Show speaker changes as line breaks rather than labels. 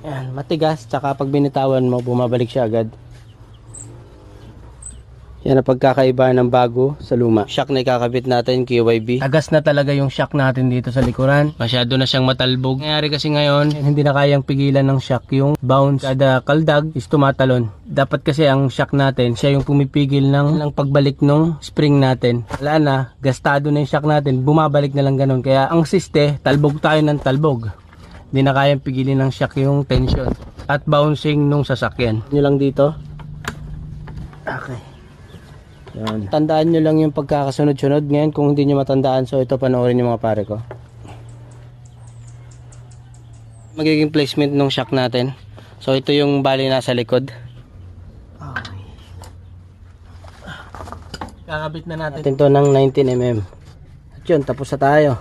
Yan, matigas, tsaka pag binitawan mo, bumabalik siya agad. Yan ang pagkakaiba ng bago sa luma. Shock na ikakabit natin, KYB. Tagas na talaga yung shock natin dito sa likuran. Masyado na siyang matalbog. Nangyari kasi ngayon, hindi na kayang pigilan ng shock. Yung bounce, kada kaldag is tumatalon. Dapat kasi ang shock natin, siya yung pumipigil ng pagbalik ng spring natin. Wala na, gastado na yung shock natin, bumabalik na lang ganun. Kaya ang siste, talbog tayo ng talbog. Hindi na kayang pigilin ng shock yung tension at bouncing nung sasakyan. Nyo lang dito. Okay. Yan. Tandaan nyo lang yung pagkakasunod-sunod ngayon kung hindi nyo matandaan. So ito panoorin yung mga pare ko. Magiging placement ng shock natin. So ito yung bali nasa likod. Okay. Kakabit na natin ito ng 19mm. At yun, tapos na tayo.